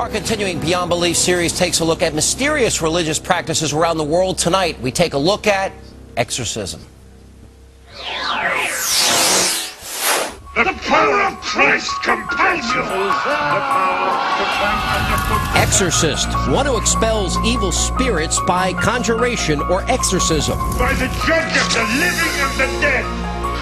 Our continuing Beyond Belief series takes a look at mysterious religious practices around the world. Tonight, we take a look at exorcism. The power of Christ compels you. Exorcist, one who expels evil spirits by conjuration or exorcism. By the judge of the living and the dead,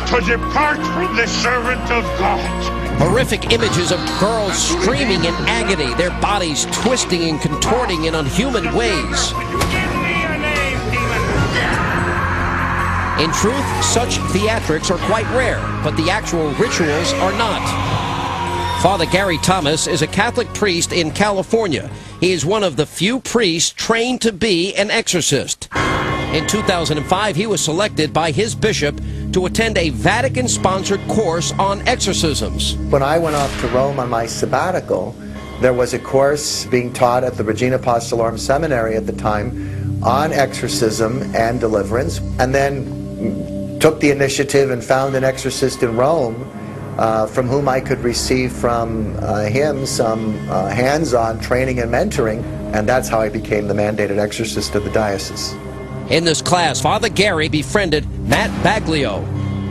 to depart from the servant of God. Horrific images of girls screaming in agony, their bodies twisting and contorting in unhuman ways. Give me your name, demon. In truth, such theatrics are quite rare, but the actual rituals are not. Father Gary Thomas is a Catholic priest in California. He is one of the few priests trained to be an exorcist. In 2005, he was selected by his bishop to attend a Vatican-sponsored course on exorcisms. When I went off to Rome on my sabbatical, there was a course being taught at the Regina Apostolorum Seminary at the time on exorcism and deliverance, and then took the initiative and found an exorcist in Rome from whom I could receive from him some hands-on training and mentoring, and that's how I became the mandated exorcist of the diocese. In this class, Father Gary befriended Matt Baglio,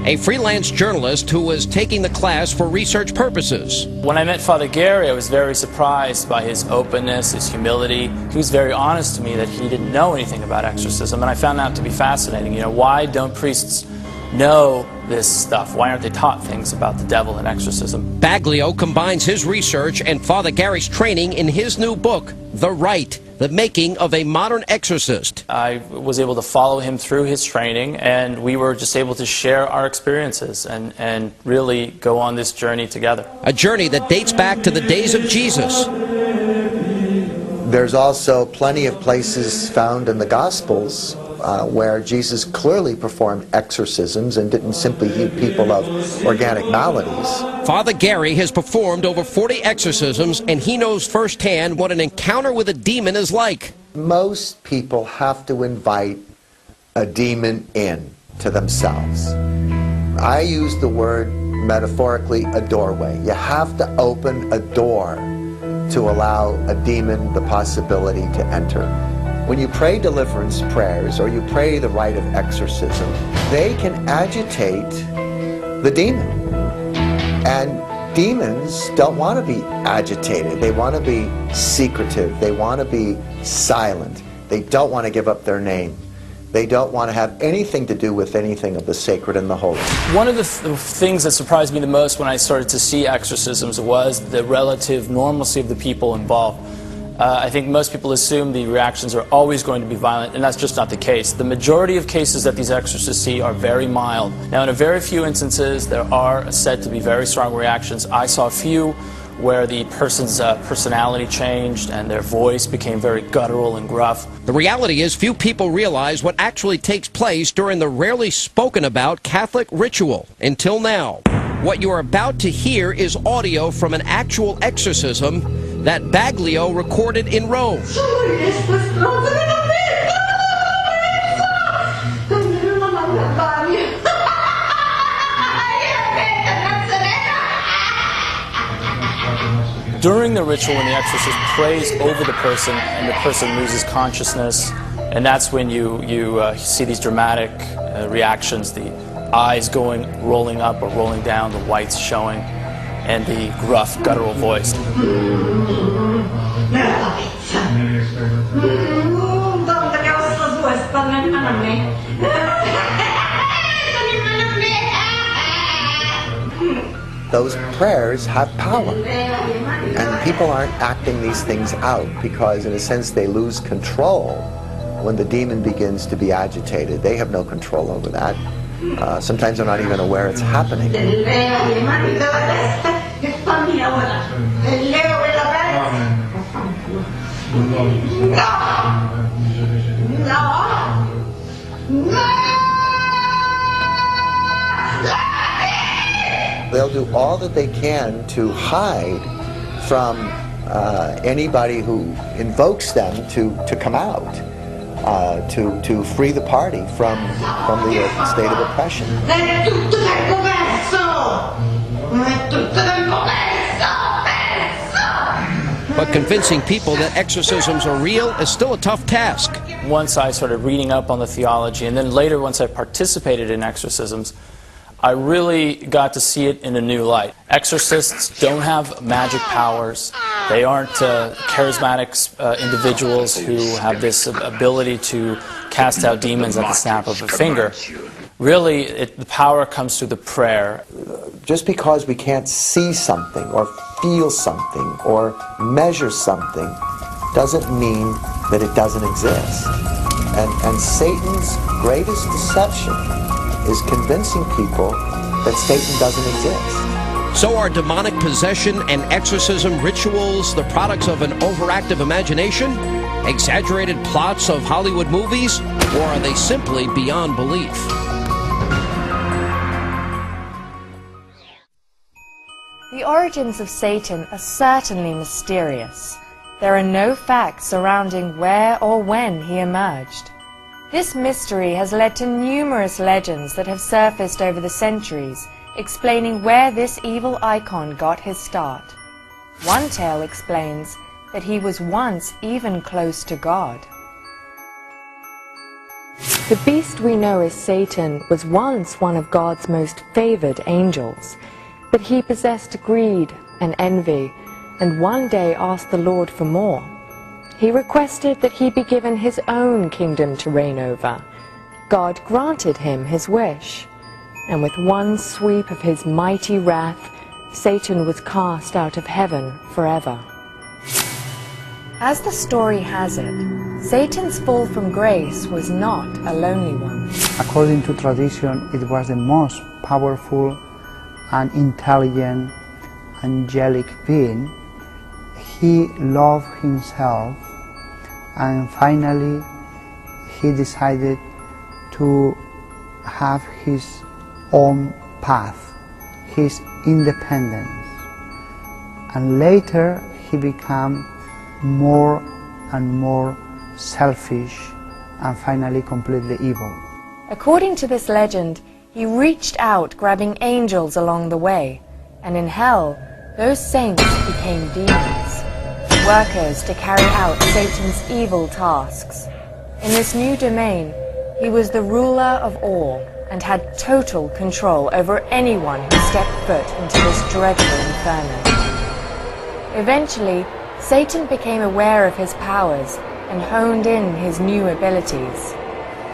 a freelance journalist who was taking the class for research purposes. When I met Father Gary, I was very surprised by his openness, his humility. He was very honest to me that he didn't know anything about exorcism, and I found that to be fascinating. You know, why don't priests know this stuff? Why aren't they taught things about the devil and exorcism? Baglio combines his research and Father Gary's training in his new book, The Rite, The Making of a Modern Exorcist. I was able to follow him through his training, and we were just able to share our experiences and really go on this journey together. A journey that dates back to the days of Jesus. There's also plenty of places found in the Gospels where Jesus clearly performed exorcisms and didn't simply heal people of organic maladies. Father Gary has performed over 40 exorcisms, and he knows firsthand what an encounter with a demon is like. Most people have to invite a demon in to themselves. I use the word metaphorically, a doorway. You have to open a door to allow a demon the possibility to enter. When you pray deliverance prayers or you pray the rite of exorcism, they can agitate the demon. And demons don't want to be agitated. They want to be secretive. They want to be silent. They don't want to give up their name. They don't want to have anything to do with anything of the sacred and the holy. One of the things that surprised me the most when I started to see exorcisms was the relative normalcy of the people involved. I think most people assume the reactions are always going to be violent, and that's just not the case. The majority of cases that these exorcists see are very mild. Now, in a very few instances, there are said to be very strong reactions. I saw a few where the person's personality changed and their voice became very guttural and gruff. The reality is few people realize what actually takes place during the rarely spoken about Catholic ritual. Until now, what you are about to hear is audio from an actual exorcism that Baglio recorded in Rome. During the ritual, when the exorcist prays over the person and the person loses consciousness, and that's when you see these dramatic reactions, the eyes rolling up or rolling down, the whites showing, and the gruff, guttural voice. Those prayers have power, and people aren't acting these things out because, in a sense, they lose control when the demon begins to be agitated. They have no control over that. Sometimes they're not even aware it's happening. They'll do all that they can to hide from anybody who invokes them to come out, to free the party from the state of oppression. But convincing people that exorcisms are real is still a tough task. Once I started reading up on the theology, and then later once I participated in exorcisms, I really got to see it in a new light. Exorcists don't have magic powers. They aren't charismatic individuals who have this ability to cast out demons at the snap of a finger. Really, the power comes through the prayer. Just because we can't see something or feel something or measure something doesn't mean that it doesn't exist. And Satan's greatest deception is convincing people that Satan doesn't exist. So are demonic possession and exorcism rituals the products of an overactive imagination? Exaggerated plots of Hollywood movies? Or are they simply beyond belief? The origins of Satan are certainly mysterious. There are no facts surrounding where or when he emerged. This mystery has led to numerous legends that have surfaced over the centuries, explaining where this evil icon got his start. One tale explains that he was once even close to God. The beast we know as Satan was once one of God's most favored angels, but he possessed greed and envy, and one day asked the Lord for more. He requested that he be given his own kingdom to reign over. God granted him his wish, and with one sweep of his mighty wrath, Satan was cast out of heaven forever. As the story has it, Satan's fall from grace was not a lonely one. According to tradition, it was the most powerful and intelligent angelic being. He loved himself, and finally he decided to have his own path, his independence, and later he became more and more selfish and finally completely evil. According to this legend, he reached out, grabbing angels along the way, and in hell, those saints became demons, workers to carry out Satan's evil tasks. In this new domain, he was the ruler of all and had total control over anyone who stepped foot into this dreadful inferno. Eventually, Satan became aware of his powers and honed in his new abilities.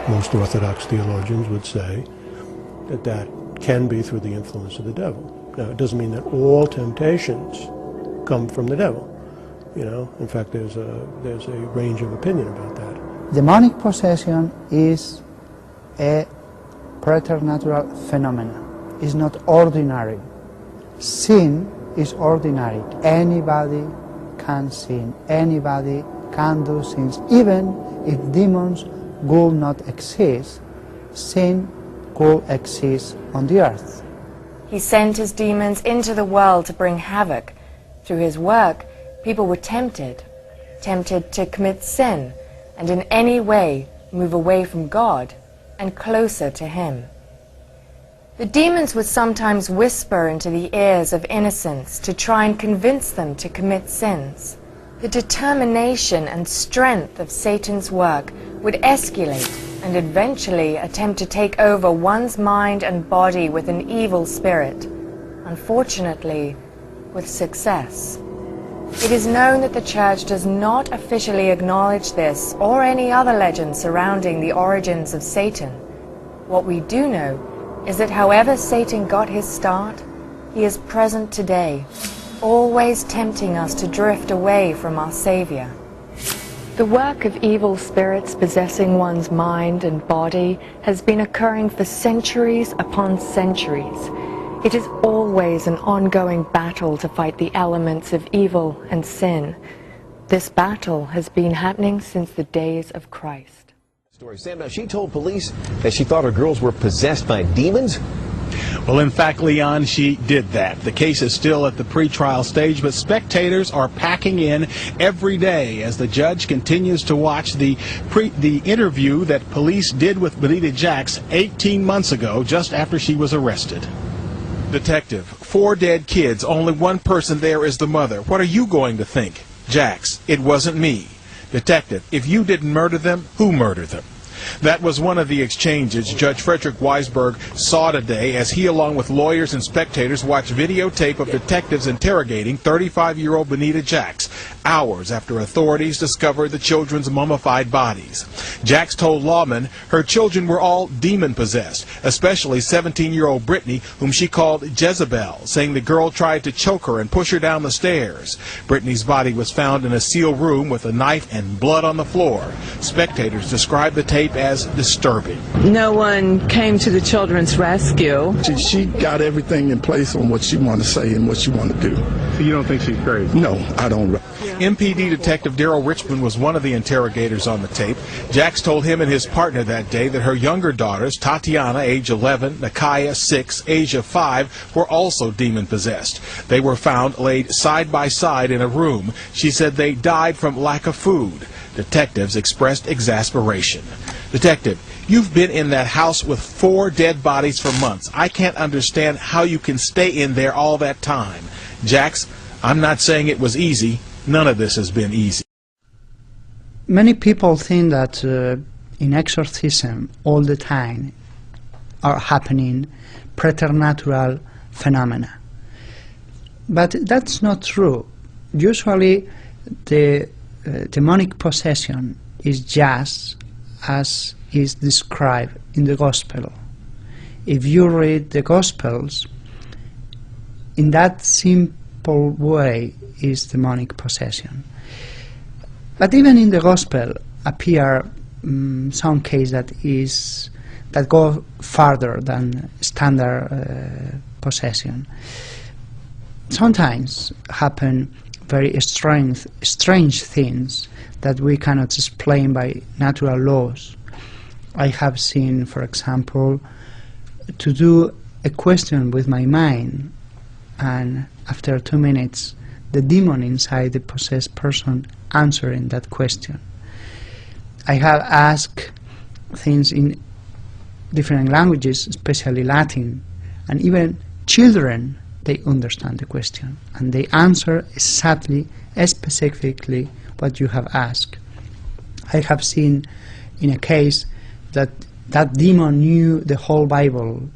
Most Orthodox theologians would say that that can be through the influence of the devil. Now, it doesn't mean that all temptations come from the devil. You know, in fact, there's a range of opinion about that. Demonic possession is a preternatural phenomenon. It's not ordinary. Sin is ordinary. Anybody can sin. Anybody can do sins. Even if demons would not exist, sin could exist on the earth. He sent his demons into the world to bring havoc. Through his work, people were tempted to commit sin, and in any way move away from God and closer to Him. The demons would sometimes whisper into the ears of innocents to try and convince them to commit sins. The determination and strength of Satan's work would escalate and eventually attempt to take over one's mind and body with an evil spirit, unfortunately, with success. It is known that the Church does not officially acknowledge this or any other legend surrounding the origins of Satan. What we do know is that however Satan got his start, he is present today, always tempting us to drift away from our Savior. The work of evil spirits possessing one's mind and body has been occurring for centuries upon centuries. It is always an ongoing battle to fight the elements of evil and sin. This battle has been happening since the days of Christ. Sam, now she told police that she thought her girls were possessed by demons. Well, in fact, Leon, she did that. The case is still at the pretrial stage, but spectators are packing in every day as the judge continues to watch the interview that police did with Benita Jacks 18 months ago, just after she was arrested. Detective, 4 dead kids, only one person there is the mother. What are you going to think? Jax, it wasn't me. Detective, if you didn't murder them, who murdered them? That was one of the exchanges Judge Frederick Weisberg saw today as he, along with lawyers and spectators, watched videotape of detectives interrogating 35-year-old Benita Jax hours after authorities discovered the children's mummified bodies. Jax told lawmen her children were all demon-possessed, especially 17-year-old Brittany, whom she called Jezebel, saying the girl tried to choke her and push her down the stairs. Brittany's body was found in a sealed room with a knife and blood on the floor. Spectators described the tape as disturbing. No one came to the children's rescue. She got everything in place on what she wanted to say and what she wanted to do. So you don't think she's crazy? No, I don't. MPD Detective Daryl Richmond was one of the interrogators on the tape. Jax told him and his partner that day that her younger daughters, Tatiana, age 11, Nakaya, 6, Asia, 5, were also demon-possessed. They were found laid side by side in a room. She said they died from lack of food. Detectives expressed exasperation. Detective, you've been in that house with 4 dead bodies for months. I can't understand how you can stay in there all that time. Jax, I'm not saying it was easy. None of this has been easy. Many people think that in exorcism all the time are happening preternatural phenomena. But that's not true. Usually the demonic possession is just as is described in the Gospel. If you read the Gospels, in that simple way is demonic possession. But even in the Gospel appear some cases that go farther than standard possession. Sometimes happen very strange things that we cannot explain by natural laws. I have seen, for example, to do a question with my mind, and after 2 minutes the demon inside the possessed person answering that question. I have asked things in different languages, especially Latin, and even children, they understand the question and they answer exactly, specifically what you have asked. I have seen in a case that that demon knew the whole Bible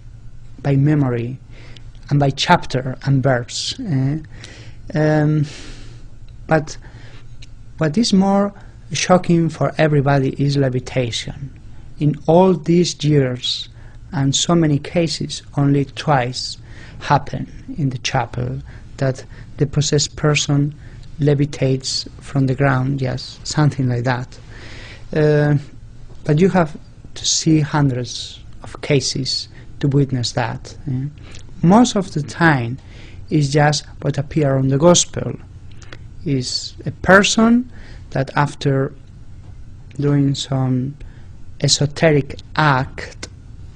by memory and by chapter and verse. But what is more shocking for everybody is levitation. In all these years and so many cases, only twice happen in the chapel that the possessed person levitates from the ground, yes, something like that. But you have to see hundreds of cases to witness that. Most of the time is just what appears on the Gospel. Is a person that after doing some esoteric act,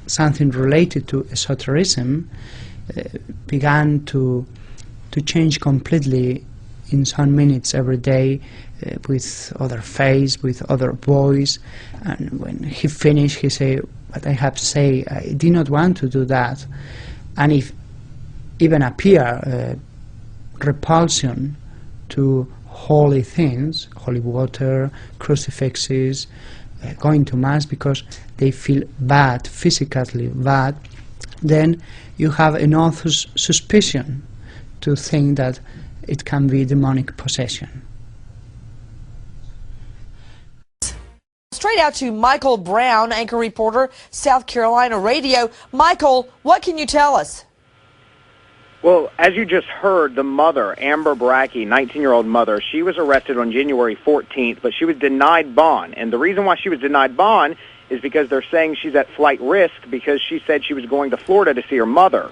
something related to esotericism, began to change completely in some minutes every day, with other face, with other voice, and when he finished he said, "But I have to say, I did not want to do that." And if even appear repulsion to holy things, holy water, crucifixes, going to Mass because they feel bad, physically bad, then you have enough suspicion to think that it can be demonic possession. Straight out to Michael Brown, anchor reporter, South Carolina Radio. Michael, what can you tell us? Well, as you just heard, the mother, Amber Brackey, 19-year-old mother, she was arrested on January 14th, but she was denied bond. And the reason why she was denied bond is because they're saying she's at flight risk because she said she was going to Florida to see her mother.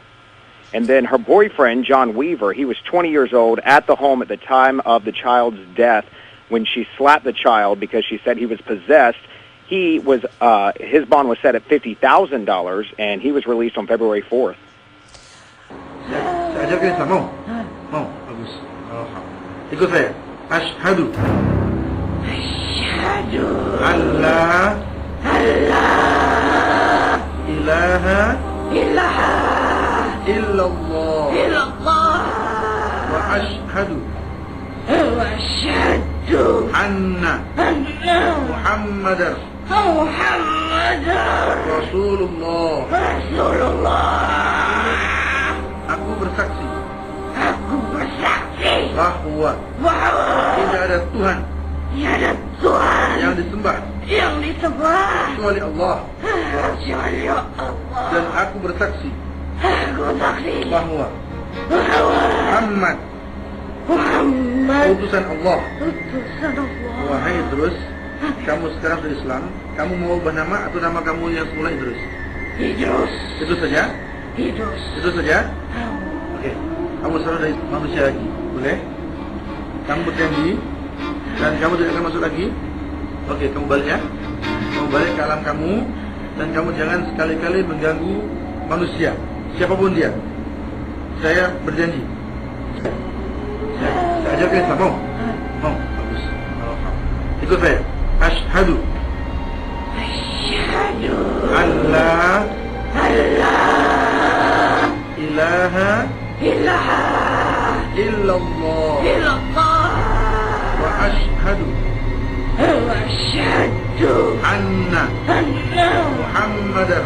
And then her boyfriend, John Weaver, he was 20 years old at the home at the time of the child's death when she slapped the child because she said he was possessed. He was, his bond was set at $50,000, and he was released on February 4th. bagus. Ikut saya. Asyhadu Allah ilaha illallah wa asyhadu وأشهد أن محمدا Rasulullah. Aku bersaksi bahwa tidak ada Tuhan yang disembah kecuali Allah. Dan aku bersaksi bahwa Muhammad utusan Allah. Wahai Idrus, kamu sekarang sudah Islam, kamu mau ubah nama atau nama kamu yang semula Idrus? Itu saja? Itu saja? Oke. Kamu sekarang dari manusia lagi, boleh? Kamu berjanji dan kamu tidak akan masuk lagi. Oke, kamu balik ya. Kamu balik ke alam kamu dan kamu jangan sekali-kali mengganggu manusia, siapapun dia. Saya berjanji. Saya ajak ke Islam, mau? Mau? Bagus. Ikut saya. Ashhadu an la ilaha illallah wa ashhadu anna Muhammadar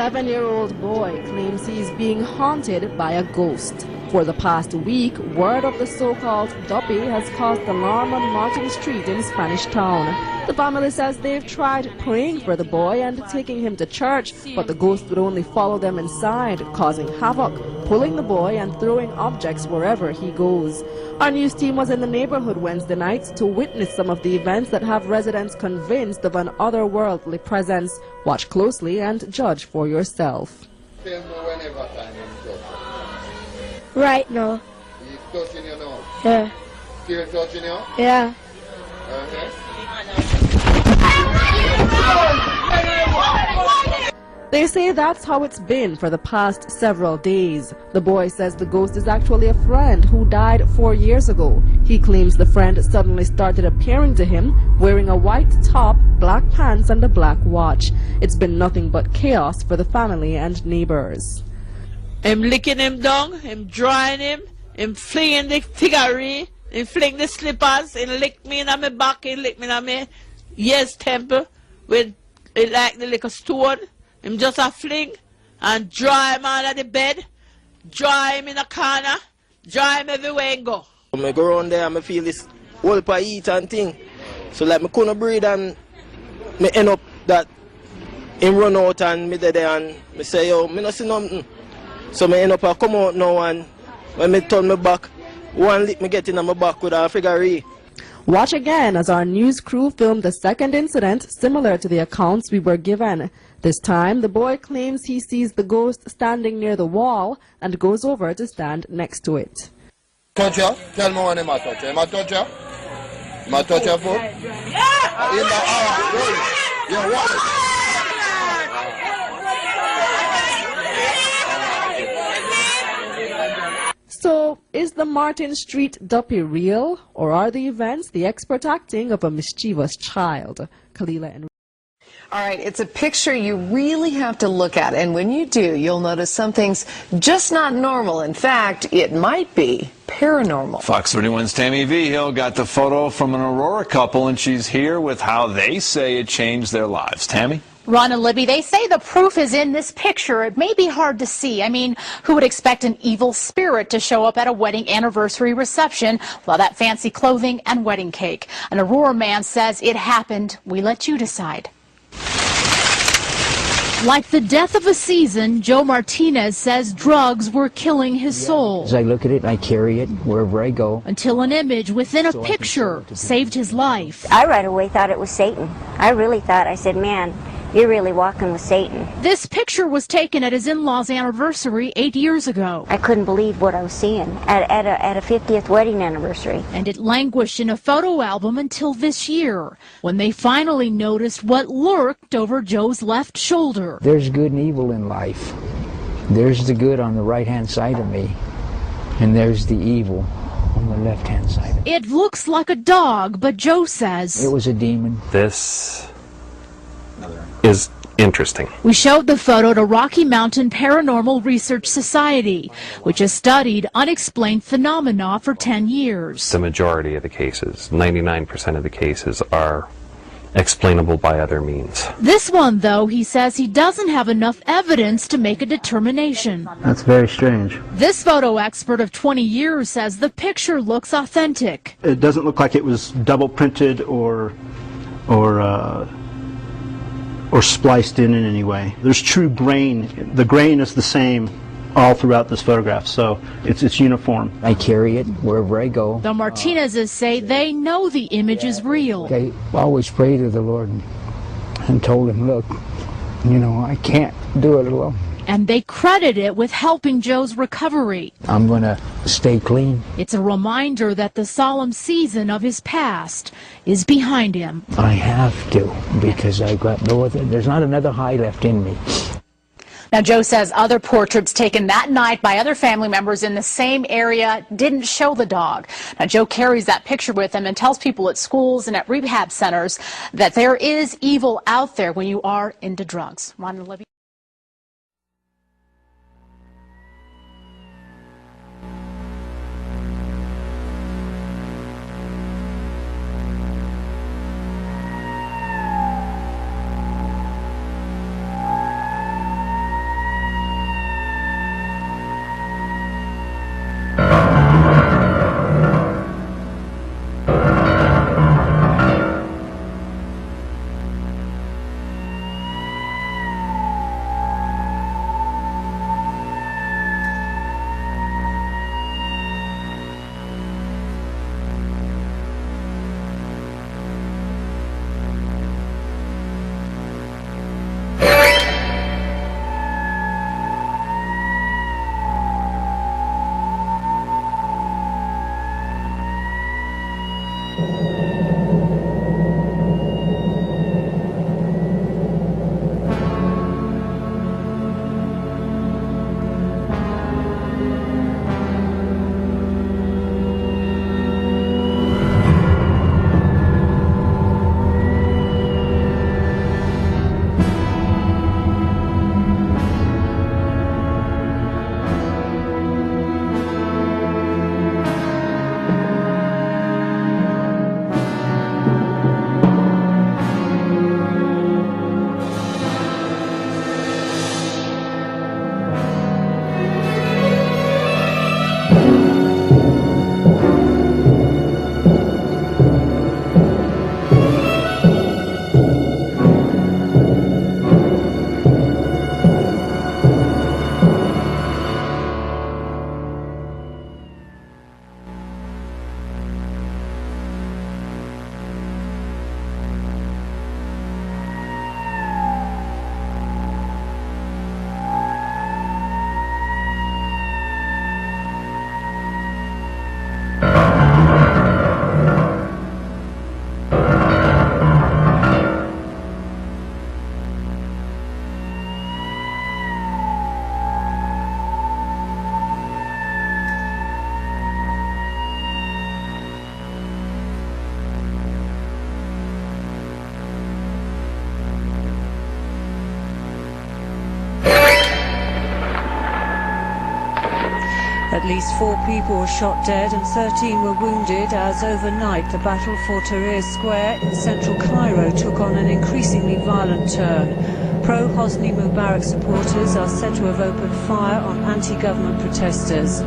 11-year-old boy claims he is being haunted by a ghost. For the past week, word of the so-called Duppy has caused alarm on Martin Street in Spanish Town. The family says they've tried praying for the boy and taking him to church, but the ghost would only follow them inside, causing havoc, pulling the boy and throwing objects wherever he goes. Our news team was in the neighborhood Wednesday night to witness some of the events that have residents convinced of an otherworldly presence. Watch closely and judge for yourself. Right now. He's touching you now? Yeah. Still touching you? Yeah. Okay. They say that's how it's been for the past several days. The boy says the ghost is actually a friend who died 4 years ago. He claims the friend suddenly started appearing to him wearing a white top, black pants and a black watch. It's been nothing but chaos for the family and neighbors. Him licking him down, him drawing him flinging the figurine, him fling the slippers, he lick me in my back, he lick me in my yes temple with it like the little stone. Him just a fling and draw him out of the bed, draw him in a corner, draw him everywhere and go. I go around there and I feel this whole pie eat and thing. So like I couldn't breathe and I end up that him run out and me there and I say, yo, me not see nothing. So I end up I come out now and when I turn my back, one lick me get in my back with a figurine. Watch again as our news crew filmed the second incident similar to the accounts we were given. This time, the boy claims he sees the ghost standing near the wall and goes over to stand next to it. Touch you? Tell me when him a touch you. Him a touch you? Him a touch your foot? Yeah! Yeah, what? So, is the Martin Street Duppy real, or are the events the expert acting of a mischievous child? Kalila and All right, it's a picture you really have to look at, and when you do, you'll notice something's just not normal. In fact, it might be paranormal. Fox 31's Tammy V. Hill got the photo from an Aurora couple, and she's here with how they say it changed their lives. Tammy? Ron and Libby, they say the proof is in this picture. It may be hard to see. I mean, who would expect an evil spirit to show up at a wedding anniversary reception with all that fancy clothing and wedding cake? An Aurora man says it happened. We let you decide. Like the death of a season, Joe Martinez says drugs were killing his soul. As I look at it, I carry it wherever I go. Until an image within a picture saved his life. I right away thought it was Satan. I really thought, I said, man, you're really walking with Satan. This picture was taken at his in-laws' anniversary 8 years ago. I couldn't believe what I was seeing at a 50th wedding anniversary. And it languished in a photo album until this year, when they finally noticed what lurked over Joe's left shoulder. There's good and evil in life. There's the good on the right-hand side of me, and there's the evil on the left-hand side of me. It looks like a dog, but Joe says it was a demon. This is interesting. We showed the photo to Rocky Mountain Paranormal Research Society, which has studied unexplained phenomena for 10 years. The majority of the cases, 99% of the cases, are explainable by other means. This one, though, he says he doesn't have enough evidence to make a determination. That's very strange. This photo expert of 20 years says the picture looks authentic. It doesn't look like it was double printed or spliced in any way. There's true grain. The grain is the same all throughout this photograph, so it's uniform. I carry it wherever I go. The Martinezes say they know the image is real. I always pray to the Lord and told him, look, you know, I can't do it alone. And they credit it with helping Joe's recovery. I'm going to stay clean. It's a reminder that the solemn season of his past is behind him. I have to, because I got no other, there's not another high left in me. Now, Joe says other portraits taken that night by other family members in the same area didn't show the dog. Now, Joe carries that picture with him and tells people at schools and at rehab centers that there is evil out there when you are into drugs. Ron and Libby. At least 4 people were shot dead and 13 were wounded as overnight the battle for Tahrir Square in central Cairo took on an increasingly violent turn. Pro-Hosni Mubarak supporters are said to have opened fire on anti-government protesters.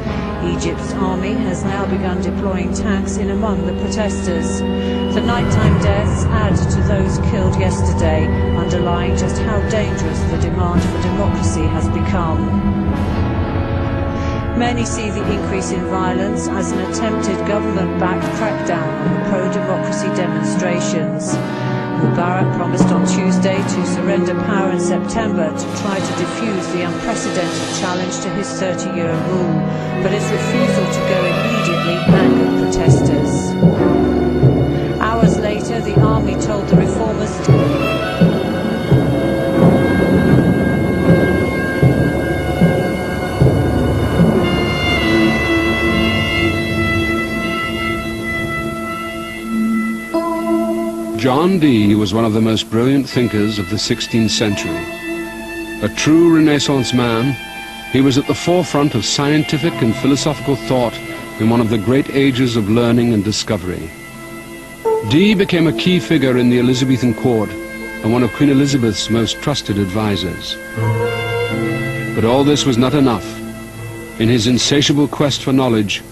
Egypt's army has now begun deploying tanks in among the protesters. The nighttime deaths add to those killed yesterday, underlying just how dangerous the demand for democracy has become. Many see the increase in violence as an attempted government-backed crackdown on the pro-democracy demonstrations. Mubarak promised on Tuesday to surrender power in September to try to defuse the unprecedented challenge to his 30-year rule, but his refusal to go immediately angered protesters. Hours later, the army told the reformers John Dee was one of the most brilliant thinkers of the 16th century. A true Renaissance man, he was at the forefront of scientific and philosophical thought in one of the great ages of learning and discovery. Dee became a key figure in the Elizabethan court and one of Queen Elizabeth's most trusted advisors. But all this was not enough. In his insatiable quest for knowledge,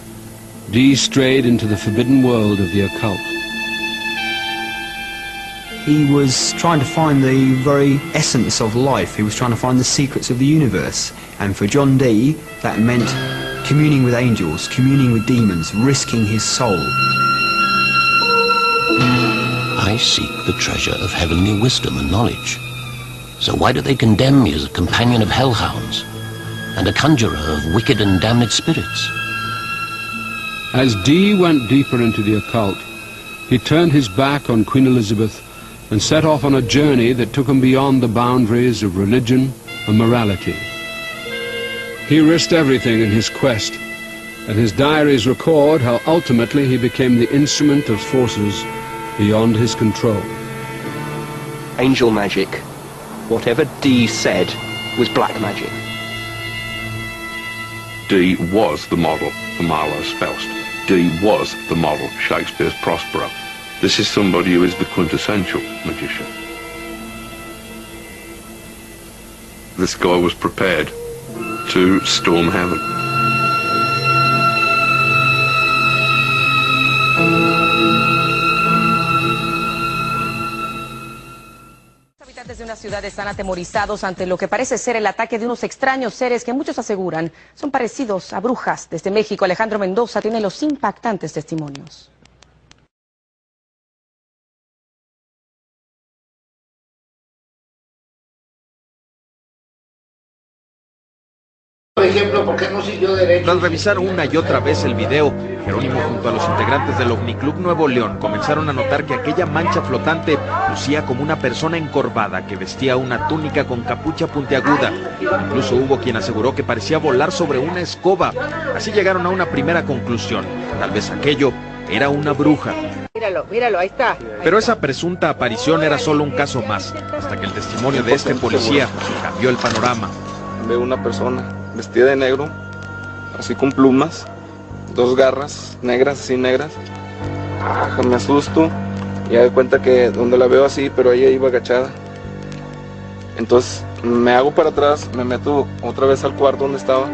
Dee strayed into the forbidden world of the occult. He was trying to find the very essence of life. He was trying to find the secrets of the universe. And for John Dee, that meant communing with angels, communing with demons, risking his soul. I seek the treasure of heavenly wisdom and knowledge. So why do they condemn me as a companion of hellhounds and a conjurer of wicked and damned spirits? As Dee went deeper into the occult, he turned his back on Queen Elizabeth and set off on a journey that took him beyond the boundaries of religion and morality. He risked everything in his quest, and his diaries record how ultimately he became the instrument of forces beyond his control. Angel magic, whatever Dee said, was black magic. Dee was the model for Marlowe's Faust. Dee was the model for Shakespeare's Prospero. This is somebody who is the quintessential magician. This guy was prepared to storm heaven. Los habitantes de una ciudad están atemorizados ante lo que parece ser el ataque de unos extraños seres que muchos aseguran son parecidos a brujas. Desde México, Alejandro Mendoza tiene los impactantes testimonios. Por ejemplo, ¿por qué no siguió derecho? Tras revisar una y otra vez el video, Jerónimo junto a los integrantes del OVNI Club Nuevo León comenzaron a notar que aquella mancha flotante lucía como una persona encorvada que vestía una túnica con capucha puntiaguda. Incluso hubo quien aseguró que parecía volar sobre una escoba. Así llegaron a una primera conclusión: tal vez aquello era una bruja. Míralo, míralo, ahí está. Pero esa presunta aparición era solo un caso más, hasta que el testimonio de este policía cambió el panorama. Veo una persona vestida de negro, así con plumas, 2 garras negras, así negras. Me asusto y me doy cuenta que donde la veo así, pero ella iba agachada. Entonces me hago para atrás, me meto otra vez al cuarto donde estaba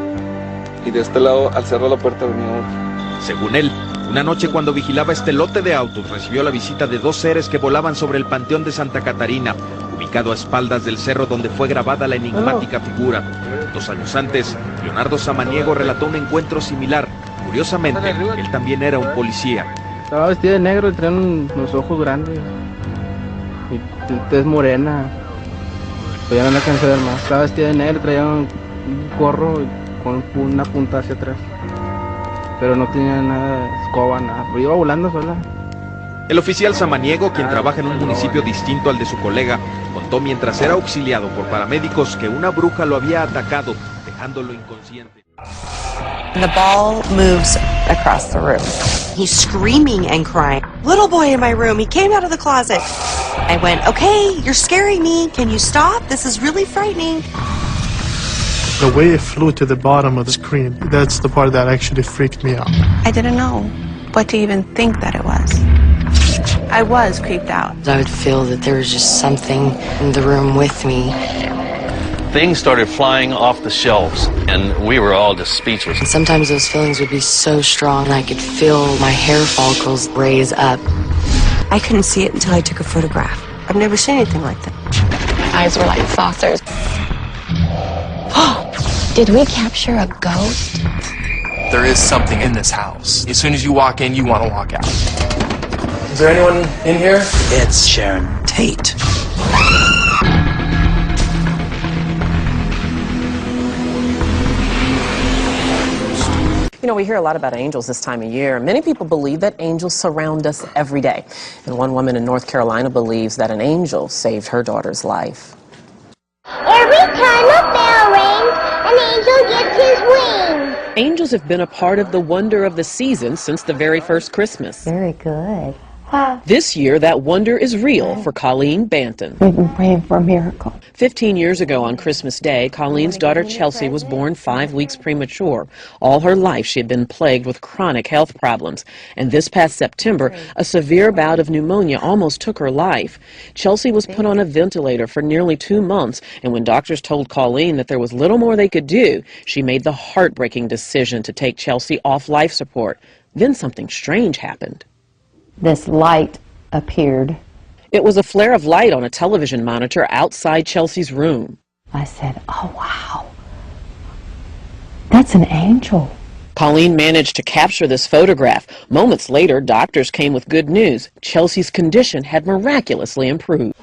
y de este lado, al cerrar la puerta, venía otro. Según él, una noche cuando vigilaba este lote de autos, recibió la visita de 2 seres que volaban sobre el Panteón de Santa Catarina, ubicado a espaldas del cerro donde fue grabada la enigmática figura. 2 años antes, Leonardo Samaniego relató un encuentro similar. Curiosamente, él también era un policía. Estaba vestido de negro y tenía los ojos grandes y tez morena. Pero ya no la alcancé a ver más. Estaba vestido de negro, traía un gorro con una punta hacia atrás. Pero no tenía nada de escoba, nada. Pero iba volando sola. El oficial Samaniego, quien trabaja en un municipio distinto al de su colega, contó mientras era auxiliado por paramédicos que una bruja lo había atacado, dejándolo inconsciente. The ball moves across the room. He's screaming and crying. Little boy in my room, he came out of the closet. I went, okay, you're scaring me. Can you stop? This is really frightening. The way it flew to the bottom of the screen, that's the part that actually freaked me out. I didn't know what to even think that it was. I was creeped out. I would feel that there was just something in the room with me. Things started flying off the shelves, and we were all just speechless. And sometimes those feelings would be so strong, I could feel my hair follicles raise up. I couldn't see it until I took a photograph. I've never seen anything like that. Eyes were like saucers. Did we capture a ghost? There is something in this house. As soon as you walk in, you want to walk out. Is there anyone in here? It's Sharon Tate. You know, we hear a lot about angels this time of year. Many people believe that angels surround us every day. And one woman in North Carolina believes that an angel saved her daughter's life. Every time a bell rings, an angel gets his wings. Angels have been a part of the wonder of the season since the very first Christmas. Very good. This year, that wonder is real for Colleen Banton. We've been praying for a miracle. 15 years ago on Christmas Day, Colleen's daughter Chelsea was born 5 weeks premature. All her life, she had been plagued with chronic health problems. And this past September, a severe bout of pneumonia almost took her life. Chelsea was put on a ventilator for nearly 2 months, and when doctors told Colleen that there was little more they could do, she made the heartbreaking decision to take Chelsea off life support. Then something strange happened. This light appeared. It was a flare of light on a television monitor outside Chelsea's room. I said, oh, wow. That's an angel. Colleen managed to capture this photograph. Moments later, doctors came with good news. Chelsea's condition had miraculously improved.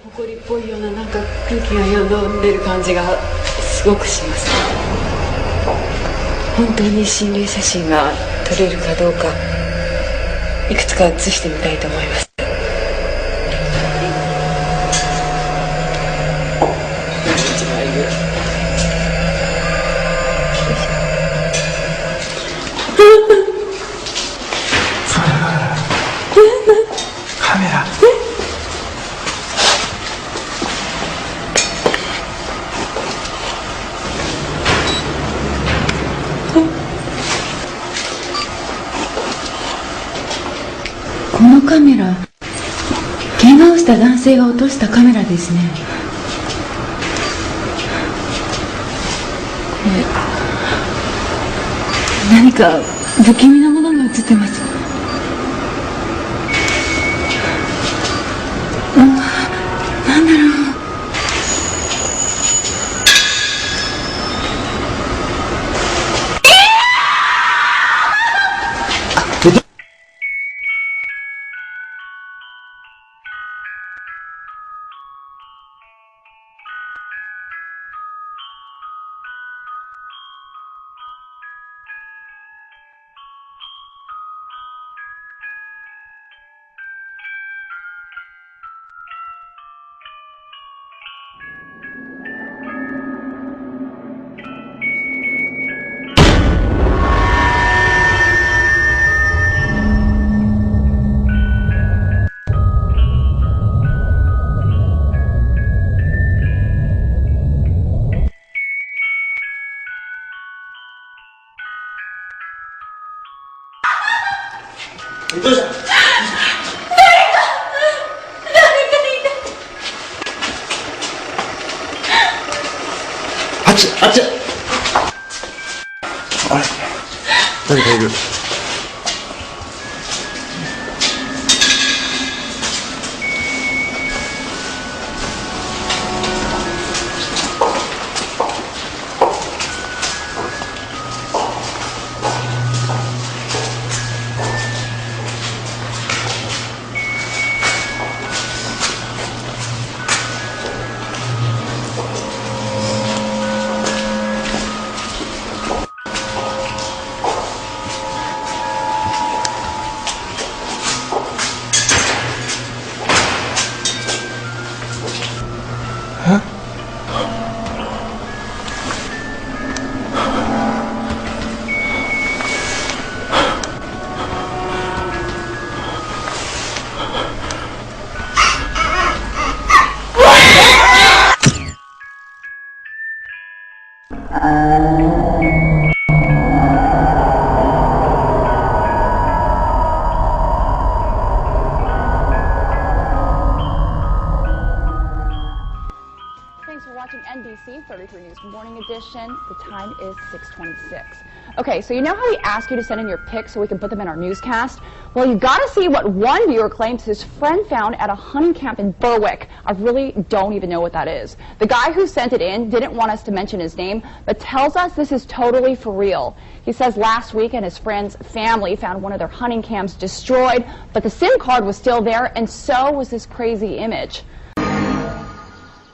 626. Okay, so you know how we ask you to send in your pics so we can put them in our newscast? Well, you got to see what one viewer claims his friend found at a hunting camp in Berwick. I really don't even know what that is. The guy who sent it in didn't want us to mention his name, but tells us this is totally for real. He says last weekend his friend's family found one of their hunting camps destroyed, but the SIM card was still there, and so was this crazy image.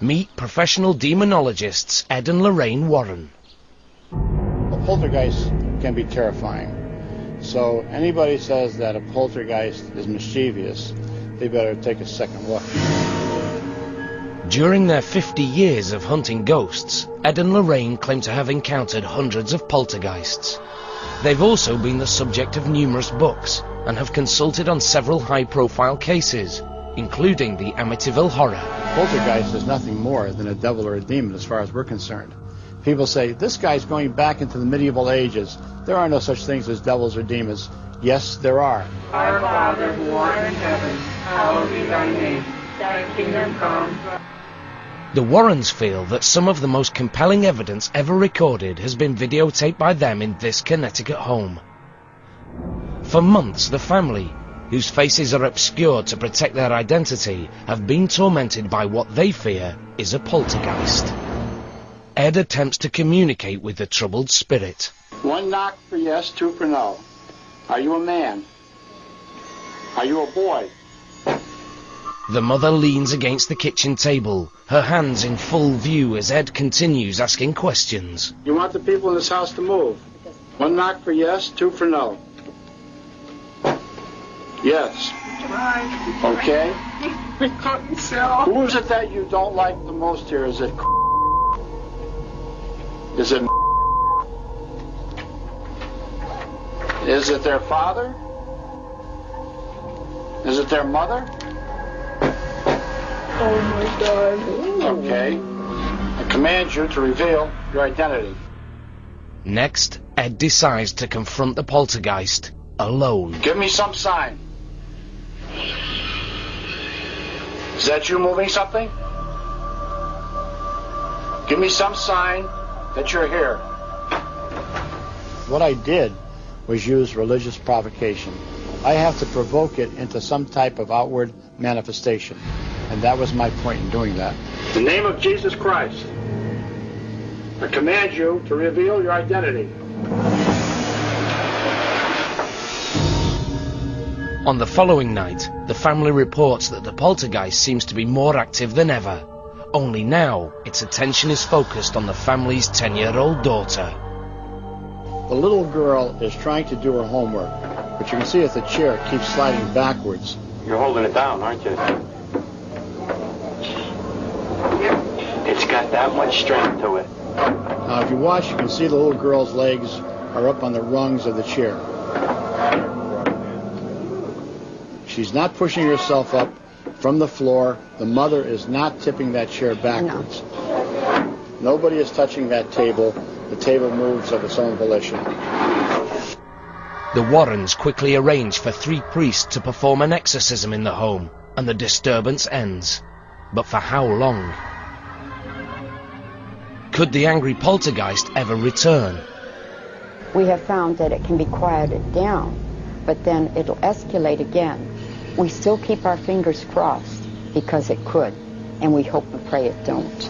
Meet professional demonologists Ed and Lorraine Warren. A poltergeist can be terrifying. So anybody says that a poltergeist is mischievous, they better take a second look. During their 50 years of hunting ghosts, Ed and Lorraine claim to have encountered hundreds of poltergeists. They've also been the subject of numerous books and have consulted on several high-profile cases, including the Amityville horror. Poltergeist is nothing more than a devil or a demon as far as we're concerned. People say, this guy's going back into the medieval ages. There are no such things as devils or demons. Yes, there are. Our Father who art in heaven, hallowed be thy name. Thy kingdom come. The Warrens feel that some of the most compelling evidence ever recorded has been videotaped by them in this Connecticut home. For months, the family, whose faces are obscured to protect their identity, have been tormented by what they fear is a poltergeist. Ed attempts to communicate with the troubled spirit. One knock for yes, two for no. Are you a man? Are you a boy? The mother leans against the kitchen table, her hands in full view as Ed continues asking questions. You want the people in this house to move? One knock for yes, two for no. Yes. Okay. We couldn't sell. Who is it that you don't like the most here? Is it? Is it? Is it their father? Is it their mother? Oh my God. Okay. I command you to reveal your identity. Next, Ed decides to confront the poltergeist alone. Give me some sign. Is that you moving something? Give me some sign that you're here. What I did was use religious provocation. I have to provoke it into some type of outward manifestation. And that was my point in doing that. In the name of Jesus Christ, I command you to reveal your identity. On the following night, the family reports that the poltergeist seems to be more active than ever. Only now, its attention is focused on the family's 10-year-old daughter. The little girl is trying to do her homework, but you can see that the chair keeps sliding backwards. You're holding it down, aren't you? It's got that much strength to it. Now, if you watch, you can see the little girl's legs are up on the rungs of the chair. She's not pushing herself up from the floor. The mother is not tipping that chair backwards. No. Nobody is touching that table. The table moves of its own volition. The Warrens quickly arrange for 3 priests to perform an exorcism in the home, and the disturbance ends. But for how long? Could the angry poltergeist ever return? We have found that it can be quieted down, but then it'll escalate again. We still keep our fingers crossed because it could, and we hope and pray it don't.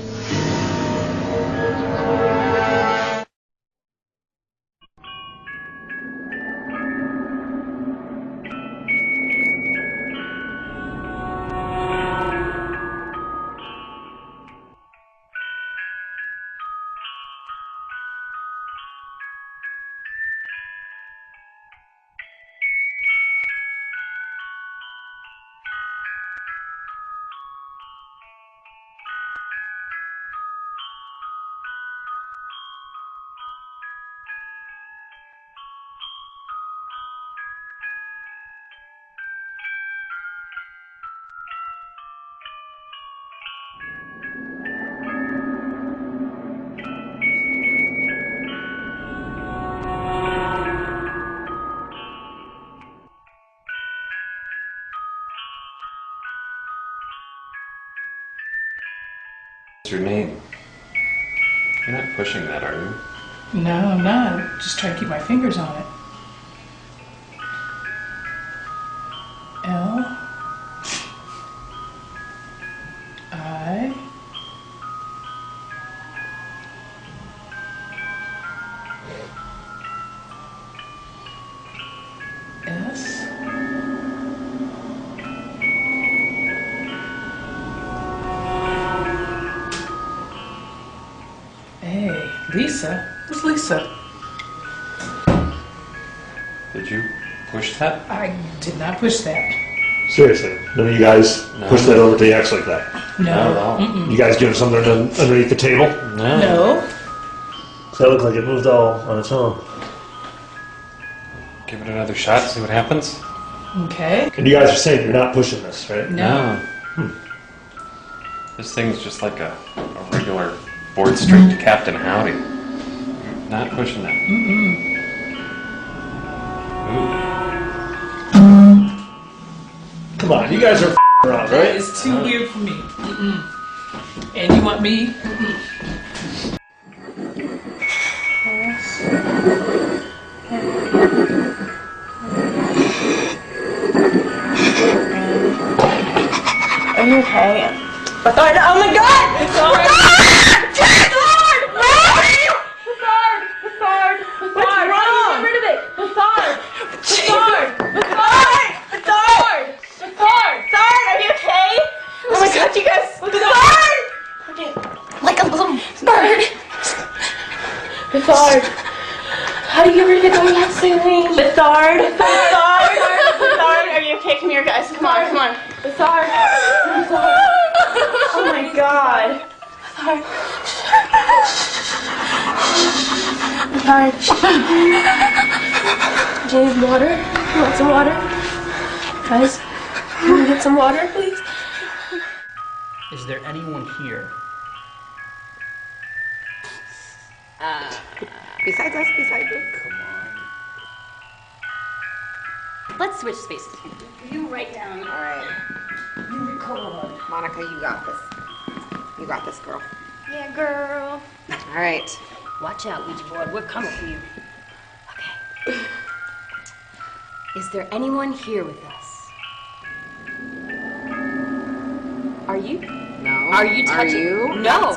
What's your name? You're not pushing that, are you? No, I'm not. I'm just trying to keep my fingers on it. L I S A. Lisa? Who's Lisa? Did you push that? I did not push that. Seriously, none of you guys push that over to the X like that? No. Mm-mm. You guys doing something underneath the table? No. So that looked like it moved all on its own. Give it another shot, see what happens. Okay. And you guys are saying you're not pushing this, right? No. This thing's just like a regular board straight to Captain Howdy. Not pushing that. Mm-mm. Come on, you guys are around, That right? is too weird for me. Mm-mm. And you want me? Mm-mm. Are you okay? Bethard, oh my god! Bethard! What's wrong? Get rid of it! Bethard! Are you okay? Oh my god, you guys! Bethard! Okay, like a little bird. Bethard! How do you get rid of it going that saline? Bethard! Are you okay? Come here, guys. Come on. Bethard! Oh my god. Bethard. Do you need water? You want some water? Guys, can we get some water, please? Is there anyone here? Besides us, besides you. Come on. Let's switch spaces. You write down. All right. You record. Monica, you got this. You got this, girl. Yeah, girl. All right. Watch out, Ouija board. We're coming for you. Okay. Is there anyone here with us? Are you? No. Are you touching? Are you? No.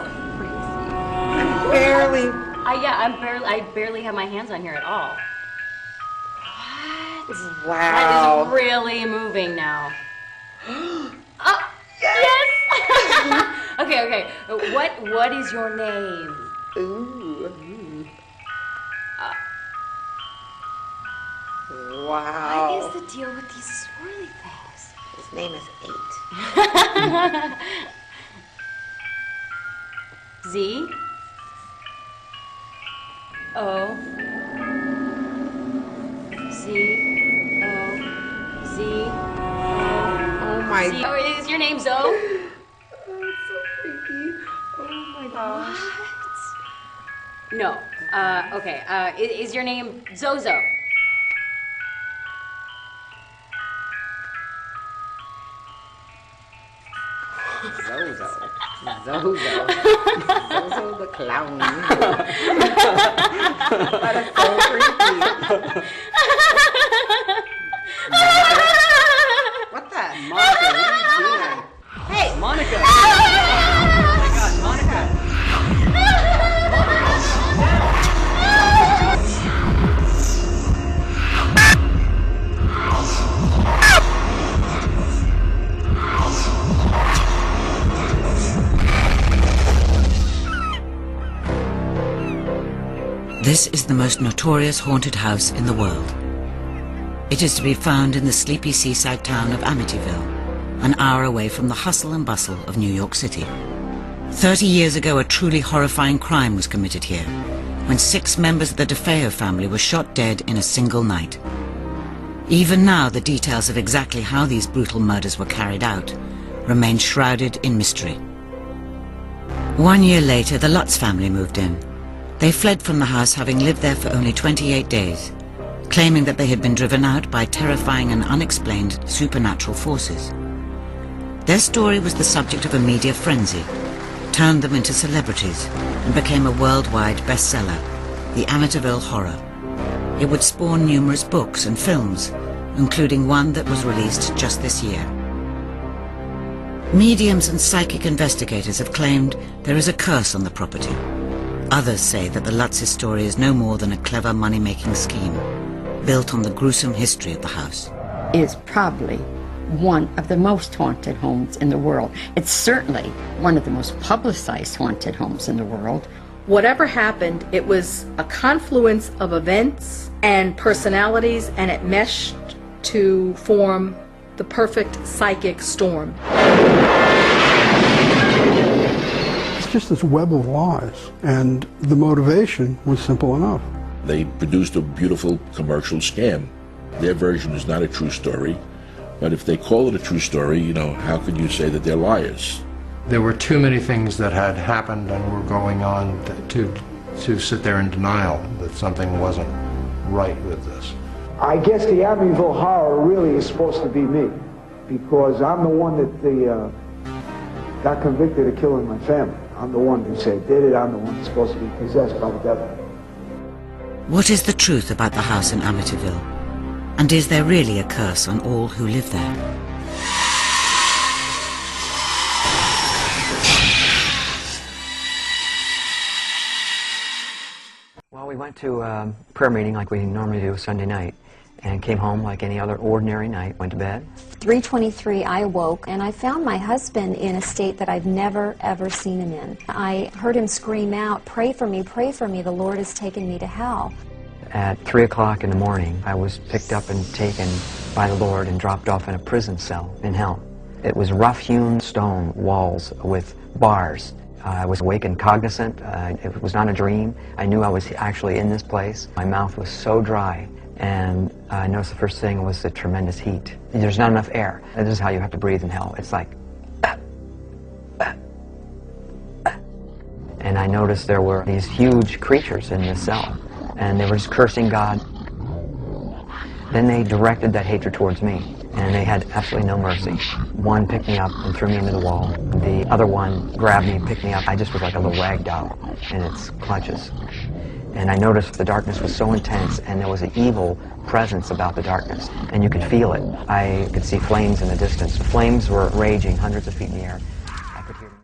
Barely. I barely have my hands on here at all. What? Wow. That is really moving now. Yes! Okay. What is your name? Ooh. Wow. What is the deal with these swirly things? His name is 8. Z? O. Z. O. Z. O. Oh my. Z. Oh, is your name Zoe? Oh, it's so freaky. Oh my gosh. What? No. Okay. Is your name Zozo? Zozo the clown. That is so creepy. What the? Monica, what are you doing? Hey! Monica! Oh my god, Monica! This is the most notorious haunted house in the world. It is to be found in the sleepy seaside town of Amityville, an hour away from the hustle and bustle of New York City. 30 years ago, a truly horrifying crime was committed here, when 6 members of the DeFeo family were shot dead in a single night. Even now, the details of exactly how these brutal murders were carried out remain shrouded in mystery. 1 year later, the Lutz family moved in. They fled from the house, having lived there for only 28 days, claiming that they had been driven out by terrifying and unexplained supernatural forces. Their story was the subject of a media frenzy, turned them into celebrities, and became a worldwide bestseller, the Amityville Horror. It would spawn numerous books and films, including one that was released just this year. Mediums and psychic investigators have claimed there is a curse on the property. Others say that the Lutz's story is no more than a clever money-making scheme, built on the gruesome history of the house. It is probably one of the most haunted homes in the world. It's certainly one of the most publicized haunted homes in the world. Whatever happened, it was a confluence of events and personalities, and it meshed to form the perfect psychic storm. It's just this web of lies, and the motivation was simple enough. They produced a beautiful commercial scam. Their version is not a true story, but if they call it a true story, you know, how could you say that they're liars? There were too many things that had happened and were going on to sit there in denial that something wasn't right with this. I guess the Amityville Horror really is supposed to be me, because I'm the one that got convicted of killing my family. I'm the one who said did it. I'm the one that's supposed to be possessed by the devil. What is the truth about the house in Amityville? And is there really a curse on all who live there? Well, we went to a prayer meeting like we normally do Sunday night, and came home like any other ordinary night, went to bed. 3:23, I awoke, and I found my husband in a state that I've never, ever seen him in. I heard him scream out, pray for me, the Lord has taken me to hell. At 3 o'clock in the morning, I was picked up and taken by the Lord and dropped off in a prison cell in hell. It was rough-hewn stone walls with bars. I was awake and cognizant. It was not a dream. I knew I was actually in this place. My mouth was so dry, and I noticed the first thing was the tremendous heat. There's not enough air. This is how you have to breathe in hell. It's like, and I noticed there were these huge creatures in this cell, and they were just cursing God. Then they directed that hatred towards me, and they had absolutely no mercy. One picked me up and threw me into the wall. The other one grabbed me, picked me up. I just was like a little rag doll in its clutches. And I noticed the darkness was so intense, and there was an evil presence about the darkness, and you could feel it. I could see flames in the distance. The flames were raging hundreds of feet in the air. I could hear them.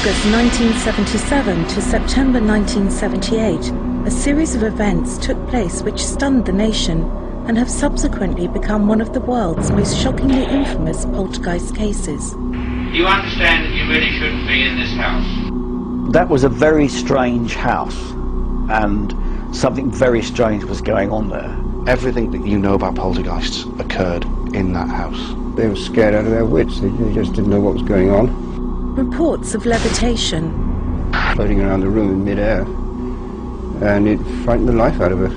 August 1977 to September 1978, a series of events took place which stunned the nation and have subsequently become one of the world's most shockingly infamous poltergeist cases. You understand that you really shouldn't be in this house? That was a very strange house, and something very strange was going on there. Everything that you know about poltergeists occurred in that house. They were scared out of their wits. They just didn't know what was going on. Reports of levitation. Floating around the room in midair. And it frightened the life out of her.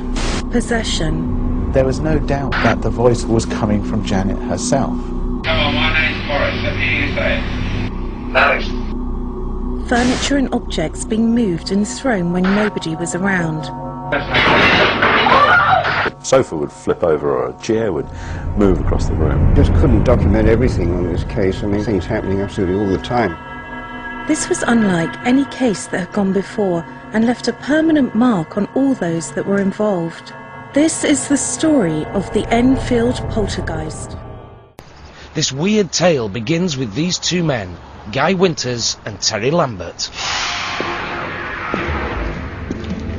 Possession. There was no doubt that the voice was coming from Janet herself. Hello, my name's Boris. Let me hear you say it. Alex. Furniture and objects being moved and thrown when nobody was around. A sofa would flip over or a chair would move across the room. Just couldn't document everything on this case. I mean, things happening absolutely all the time. This was unlike any case that had gone before and left a permanent mark on all those that were involved. This is the story of the Enfield poltergeist. This weird tale begins with these two men, Guy Winters and Terry Lambert.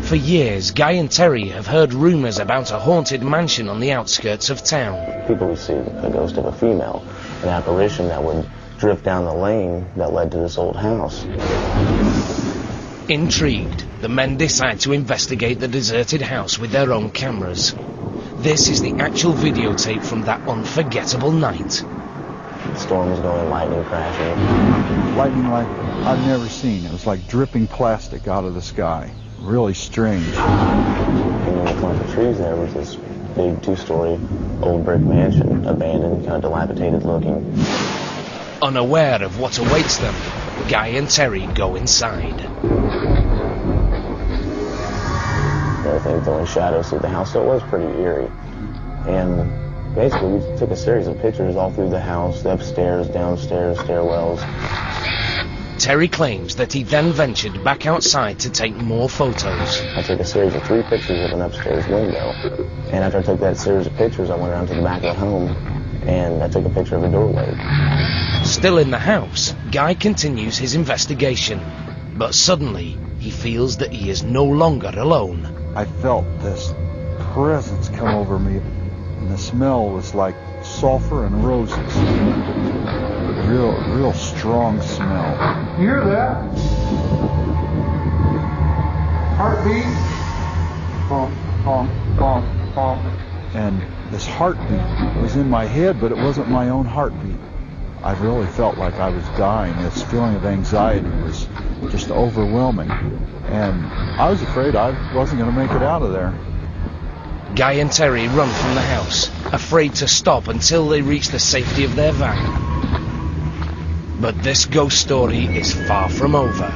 For years, Guy and Terry have heard rumours about a haunted mansion on the outskirts of town. People would see the ghost of a female, an apparition that would drift down the lane that led to this old house. Intrigued, the men decide to investigate the deserted house with their own cameras. This is the actual videotape from that unforgettable night. Storm was going, lightning crashing. Lightning like I've never seen. It was like dripping plastic out of the sky. Really strange. And in the clump of trees there was this big two-story old brick mansion, abandoned, kind of dilapidated looking. Unaware of what awaits them, Guy and Terry go inside. Everything throwing shadows through the house, so it was pretty eerie. And basically we took a series of pictures all through the house, the upstairs, downstairs, stairwells. Terry claims that he then ventured back outside to take more photos. I took a series of 3 pictures of an upstairs window. And after I took that series of pictures, I went around to the back of the home and I took a picture of the doorway. Still in the house, Guy continues his investigation. But suddenly, he feels that he is no longer alone. I felt this presence come over me, and the smell was like sulfur and roses. Real strong smell. You hear that? Heartbeat? Bonk, bonk, bonk, bonk. And this heartbeat was in my head, but it wasn't my own heartbeat. I really felt like I was dying. This feeling of anxiety was just overwhelming. And I was afraid I wasn't going to make it out of there. Guy and Terry run from the house, afraid to stop until they reach the safety of their van. But this ghost story is far from over.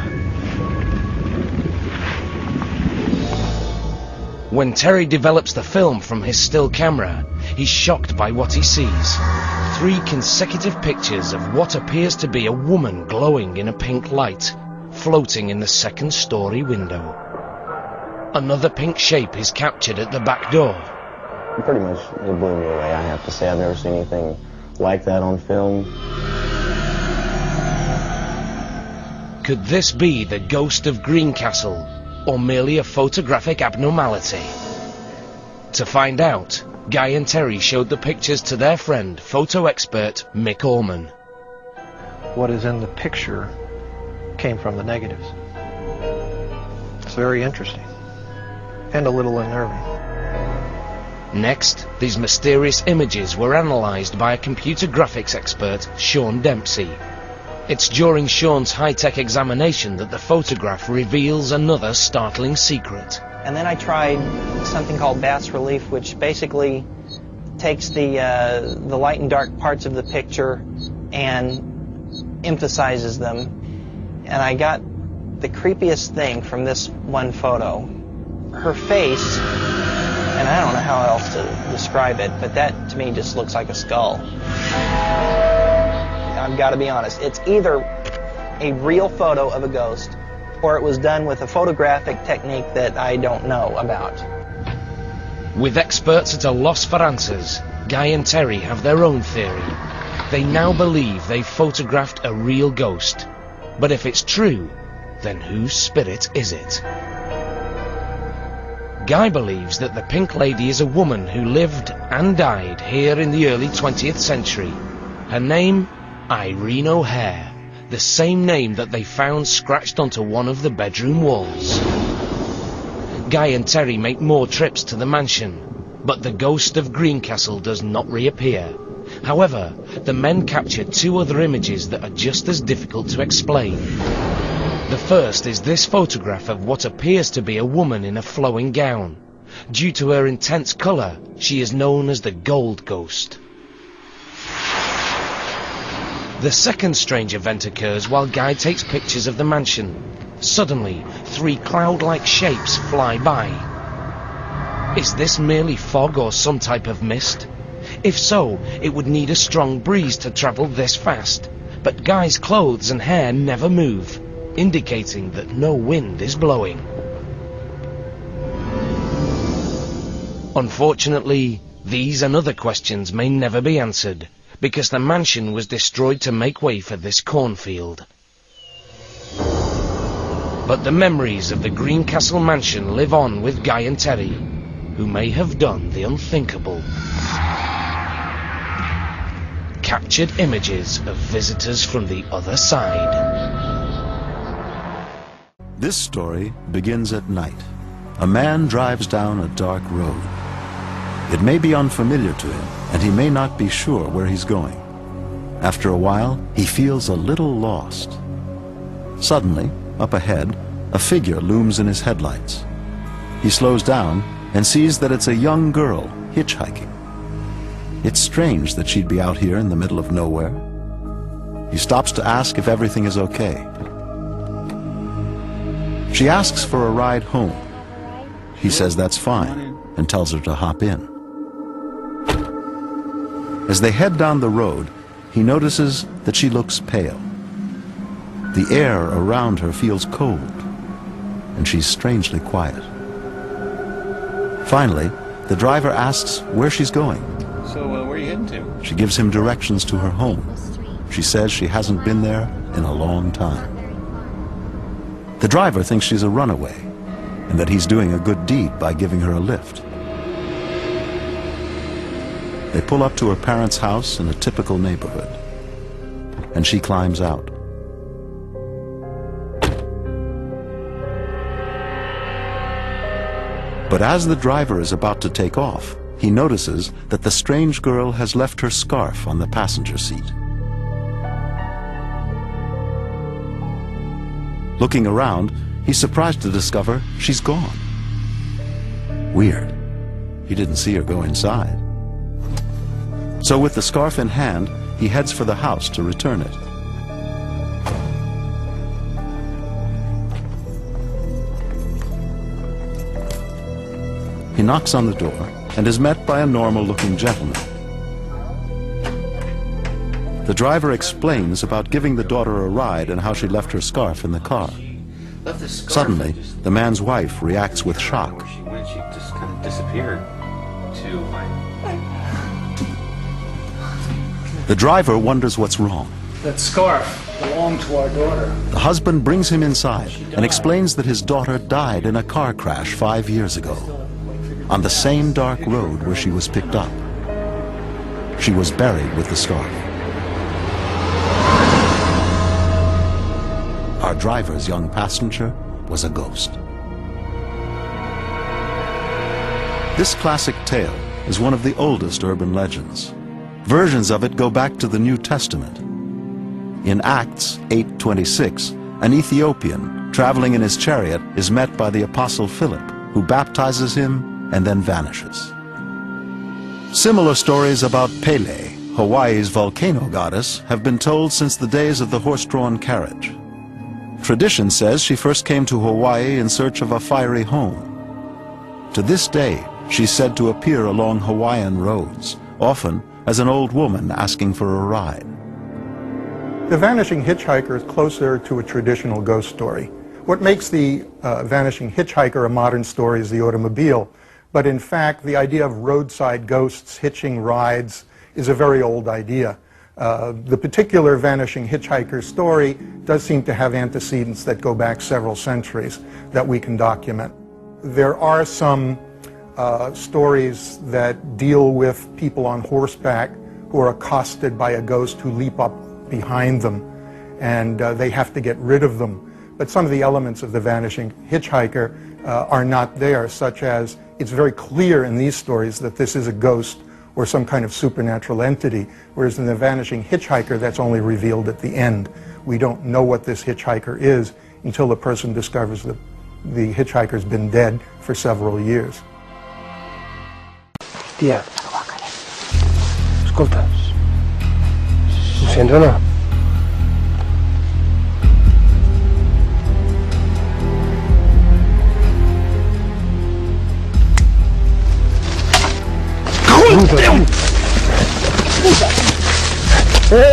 When Terry develops the film from his still camera, he's shocked by what he sees. 3 consecutive pictures of what appears to be a woman glowing in a pink light, floating in the 2nd-story window. Another pink shape is captured at the back door. Pretty much, it blew me away, I have to say. I've never seen anything like that on film. Could this be the ghost of Greencastle, or merely a photographic abnormality? To find out, Guy and Terry showed the pictures to their friend, photo expert Mick Orman. What is in the picture came from the negatives. It's very interesting, and a little unnerving. Next, these mysterious images were analysed by a computer graphics expert, Sean Dempsey. It's during Sean's high-tech examination that the photograph reveals another startling secret. And then I tried something called bas relief, which basically takes the light and dark parts of the picture and emphasizes them. And I got the creepiest thing from this one photo. Her face, and I don't know how else to describe it, but that to me just looks like a skull. I've got to be honest, it's either a real photo of a ghost or it was done with a photographic technique that I don't know about. With experts at a loss for answers, Guy and Terry have their own theory. They now believe they've photographed a real ghost. But if it's true, then whose spirit is it? Guy believes that the Pink Lady is a woman who lived and died here in the early 20th century. Her name, Irene O'Hare, the same name that they found scratched onto one of the bedroom walls. Guy and Terry make more trips to the mansion, but the ghost of Greencastle does not reappear. However, the men capture 2 other images that are just as difficult to explain. The first is this photograph of what appears to be a woman in a flowing gown. Due to her intense colour, she is known as the Gold Ghost. The second strange event occurs while Guy takes pictures of the mansion. Suddenly, 3 cloud-like shapes fly by. Is this merely fog or some type of mist? If so, it would need a strong breeze to travel this fast, but Guy's clothes and hair never move, indicating that no wind is blowing. Unfortunately, these and other questions may never be answered, because the mansion was destroyed to make way for this cornfield. But the memories of the Greencastle mansion live on with Guy and Terry, who may have done the unthinkable. Captured images of visitors from the other side. This story begins at night. A man drives down a dark road. It may be unfamiliar to him, and he may not be sure where he's going. After a while, he feels a little lost. Suddenly, up ahead, a figure looms in his headlights. He slows down and sees that it's a young girl hitchhiking. It's strange that she'd be out here in the middle of nowhere. He stops to ask if everything is okay. She asks for a ride home. He says that's fine and tells her to hop in. As they head down the road, he notices that she looks pale. The air around her feels cold, and she's strangely quiet. Finally, the driver asks where she's going. So, where are you heading to? She gives him directions to her home. She says she hasn't been there in a long time. The driver thinks she's a runaway, and that he's doing a good deed by giving her a lift. They pull up to her parents' house in a typical neighborhood, and she climbs out. But as the driver is about to take off, he notices that the strange girl has left her scarf on the passenger seat. Looking around, he's surprised to discover she's gone. Weird. He didn't see her go inside. So with the scarf in hand, he heads for the house to return it. He knocks on the door and is met by a normal-looking gentleman. The driver explains about giving the daughter a ride and how she left her scarf in the car. Suddenly, the man's wife reacts with shock. When she just kind of disappeared The driver wonders what's wrong. That scarf belonged to our daughter. The husband brings him inside and explains that his daughter died in a car crash 5 years ago, on the same dark road where she was picked up. She was buried with the scarf. Our driver's young passenger was a ghost. This classic tale is one of the oldest urban legends. Versions of it go back to the New Testament. In Acts 8:26, an Ethiopian traveling in his chariot is met by the Apostle Philip, who baptizes him and then vanishes. Similar stories about Pele, Hawaii's volcano goddess, have been told since the days of the horse-drawn carriage. Tradition says she first came to Hawaii in search of a fiery home. To this day, she's said to appear along Hawaiian roads, often as an old woman asking for a ride. The Vanishing Hitchhiker is closer to a traditional ghost story. What makes the Vanishing Hitchhiker a modern story is the automobile, but in fact the idea of roadside ghosts hitching rides is a very old idea. The particular Vanishing Hitchhiker story does seem to have antecedents that go back several centuries that we can document. There are some stories that deal with people on horseback who are accosted by a ghost who leap up behind them, and they have to get rid of them. But some of the elements of the Vanishing Hitchhiker are not there, such as it's very clear in these stories that this is a ghost or some kind of supernatural entity, whereas in the Vanishing Hitchhiker, that's only revealed at the end. We don't know what this hitchhiker is until the person discovers that the hitchhiker's been dead for several years. Tia, escolta, ho sents o no?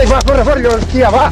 Va, corre, corre, tia, va!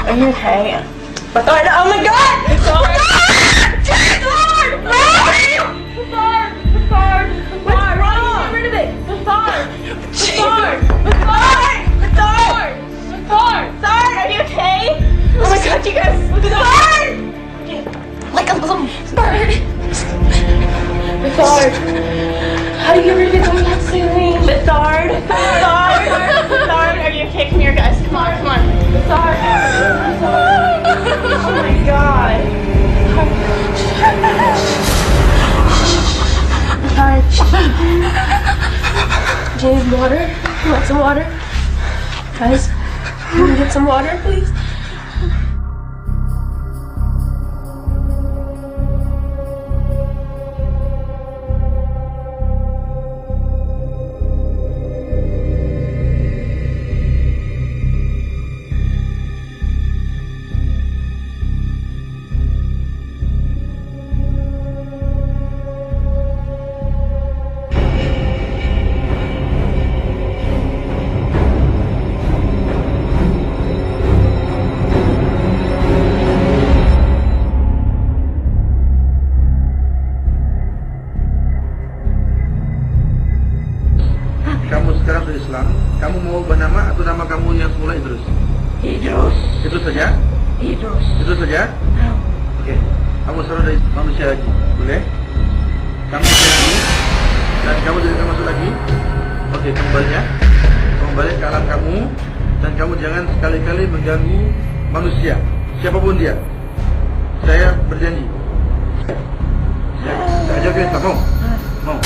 Are you okay? But oh my God! It's all right. What's wrong? Get rid of it. Are you okay? Oh my God, you guys! Like a little bird. Bethard. How do you get rid of it? I'm not sailing. Bethard. Are you okay? Come here, guys. Come on. Bethard. Oh my God. Bethard. Do you need water? You want some water? Guys, can we get some water, please? Itu saja? Okey. Kamu suruh dari manusia lagi. Boleh? Kamu jadi dan kamu jadi masuk lagi. Okey, kamu balik ya. Kamu balik ke alam kamu dan kamu jangan sekali-kali mengganggu manusia, siapapun dia. Saya berjanji. Saya ajar kita, mau?